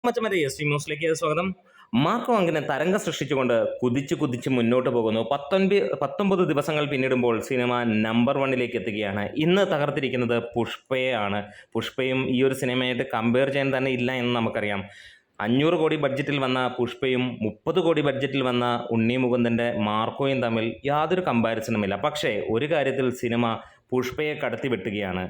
മച്ചമരെ S T ന്യൂസിലേക്ക് സ്വാഗതം. Marco അങ്ങനെ തരംഗം സൃഷ്ടിച്ചുകൊണ്ട് കുതിച്ച് മുന്നോട്ട് പോകുന്നു. 19 ദിവസങ്ങൾ പിന്നിടുമ്പോൾ സിനിമ നമ്പർ 1ലേക്ക് എത്തുകയാണ്. ഇന്ന് തകർത്തിരിക്കുന്നത് പുഷ്പയാണ്. പുഷ്പയും ഈ ഒരു സിനിമയായിട്ട് കമ്പയർ ചെയ്യാൻ തന്നെ ഇല്ല എന്ന് നമുക്കറിയാം. 500 കോടി ബഡ്ജറ്റിൽ വന്ന പുഷ്പയും 30 കോടി ബഡ്ജറ്റിൽ വന്ന ഉണ്ണി മുകുന്ദൻ്റെ മാർക്കോയും തമ്മിൽ യാതൊരു കമ്പാരിസണുമില്ല. പക്ഷേ ഒരു കാര്യത്തിൽ സിനിമ പുഷ്പയെ കടത്തി വെട്ടുകയാണ്.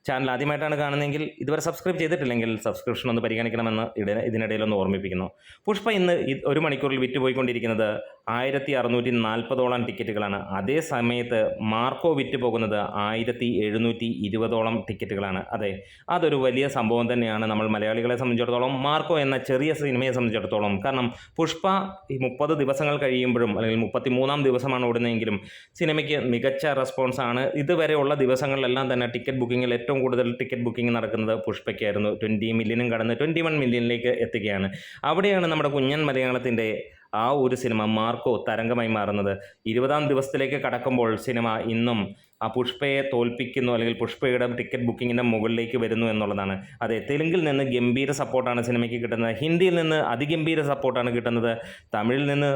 ചാനൽ ആദ്യമായിട്ടാണ് കാണുന്നതെങ്കിൽ ഇതുവരെ സബ്സ്ക്രൈബ് ചെയ്തിട്ടില്ലെങ്കിൽ സബ്സ്ക്രിപ്ഷൻ ഒന്ന് പരിഗണിക്കണമെന്ന് ഇതിനിടയിലൊന്ന് ഓർമ്മിപ്പിക്കുന്നു. പുഷ്പ ഇന്ന് ഒരു മണിക്കൂറിൽ വിറ്റുപോയിക്കൊണ്ടിരിക്കുന്നത് 1640ഓളം ടിക്കറ്റുകളാണ്. അതേ സമയത്ത് മാർക്കോ വിറ്റ് പോകുന്നത് 1720ഓളം ടിക്കറ്റുകളാണ്. അതെ, അതൊരു വലിയ സംഭവം തന്നെയാണ് നമ്മൾ മലയാളികളെ സംബന്ധിച്ചിടത്തോളം, മാർക്കോ എന്ന ചെറിയ സിനിമയെ സംബന്ധിച്ചിടത്തോളം. കാരണം പുഷ്പ 30 ദിവസങ്ങൾ കഴിയുമ്പോഴും അല്ലെങ്കിൽ 33ാം ദിവസമാണ് ഓടുന്നതെങ്കിലും സിനിമയ്ക്ക് മികച്ച റെസ്പോൺസാണ്. ഇതുവരെയുള്ള ദിവസങ്ങളിലെല്ലാം തന്നെ ടിക്കറ്റ് ബുക്കിങ്ങിൽ ഏറ്റവും കൂടുതൽ ടിക്കറ്റ് ബുക്കിംഗ് നടക്കുന്നത് പുഷ്പയ്ക്കായിരുന്നു. 20 മില്യനും കടന്ന് 21 മില്യണിലേക്ക് എത്തുകയാണ്. അവിടെയാണ് നമ്മുടെ കുഞ്ഞൻ മലയാളത്തിൻ്റെ ആ ഒരു സിനിമ മാർക്കോ തരംഗമായി മാറുന്നത്. 20ാം ദിവസത്തിലേക്ക് കടക്കുമ്പോൾ സിനിമ ഇന്നും ആ പുഷ്പയെ തോൽപ്പിക്കുന്നു, അല്ലെങ്കിൽ പുഷ്പയുടെ ടിക്കറ്റ് ബുക്കിങ്ങിൻ്റെ മുകളിലേക്ക് വരുന്നു എന്നുള്ളതാണ്. അതെ, തെലുങ്കിൽ നിന്ന് ഗംഭീര സപ്പോർട്ടാണ് സിനിമയ്ക്ക് കിട്ടുന്നത്. ഹിന്ദിയിൽ നിന്ന് അതിഗംഭീര സപ്പോർട്ടാണ് കിട്ടുന്നത്. തമിഴിൽ നിന്ന്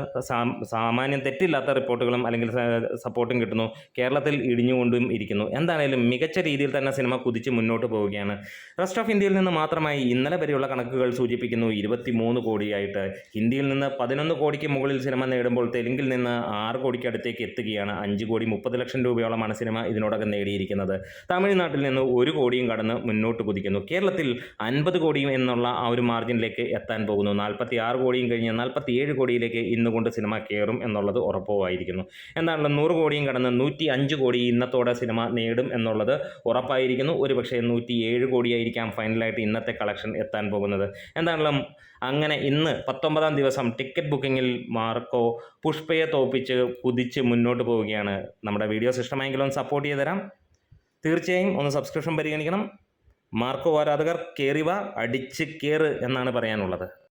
സാമാന്യം തെറ്റില്ലാത്ത റിപ്പോർട്ടുകളും അല്ലെങ്കിൽ സപ്പോർട്ടും കിട്ടുന്നു. കേരളത്തിൽ ഇടിഞ്ഞുകൊണ്ടും ഇരിക്കുന്നു. എന്താണേലും മികച്ച രീതിയിൽ തന്നെ സിനിമ കുതിച്ച് മുന്നോട്ട് പോവുകയാണ്. റെസ്റ്റ് ഓഫ് ഇന്ത്യയിൽ നിന്ന് മാത്രമായി ഇന്നലെ വരെയുള്ള കണക്കുകൾ സൂചിപ്പിക്കുന്നു 23 കോടിയായിട്ട്. ഹിന്ദിയിൽ നിന്ന് 11 കോടിക്ക് മുകളിൽ സിനിമ നേടുമ്പോൾ തെലുങ്കിൽ നിന്ന് 6 കോടിക്ക് അടുത്തേക്ക് എത്തുകയാണ്. 5 കോടി 30 ലക്ഷം രൂപയോളമാണ് സിനിമ ഇതിനോടകം നേടിയിരിക്കുന്നത്. തമിഴ്നാട്ടിൽ നിന്ന് 1 കോടിയും കടന്ന് മുന്നോട്ട് കുതിക്കുന്നു. കേരളത്തിൽ 50 കോടിയും എന്നുള്ള ആ ഒരു മാർജിനിലേക്ക് എത്താൻ പോകുന്നു. 46 കോടിയും കഴിഞ്ഞ് 47 കോടിയിലേക്ക് ഇന്നുകൊണ്ട് സിനിമ കയറും എന്നുള്ളത് ഉറപ്പുമായിരിക്കുന്നു. എന്താണല്ലോ 100 കോടിയും കടന്ന് 105 കോടി ഇന്നത്തോടെ സിനിമ നേടും എന്നുള്ളത് ഉറപ്പായിരിക്കുന്നു. ഒരുപക്ഷെ 107 കോടിയായിരിക്കാം ഫൈനലായിട്ട് ഇന്നത്തെ കളക്ഷൻ എത്താൻ പോകുന്നത്. എന്താണെങ്കിലും അങ്ങനെ ഇന്ന് 19ാം ദിവസം ടിക്കറ്റ് ബുക്കിങ്ങിൽ മാർക്കോ പുഷ്പയെ തോൽപ്പിച്ച് കുതിച്ച് മുന്നോട്ട് പോവുകയാണ്. നമ്മുടെ വീഡിയോസ് ഇഷ്ടമായെങ്കിലും സപ്പോർട്ട് ചെയ്ത് തരാം. തീർച്ചയായും ഒന്ന് സബ്സ്ക്രിപ്ഷൻ പരിഗണിക്കണം. മാർക്കോ ആരാധകർ കേറിവ, അടിച്ച് കയറ് എന്നാണ് പറയാനുള്ളത്.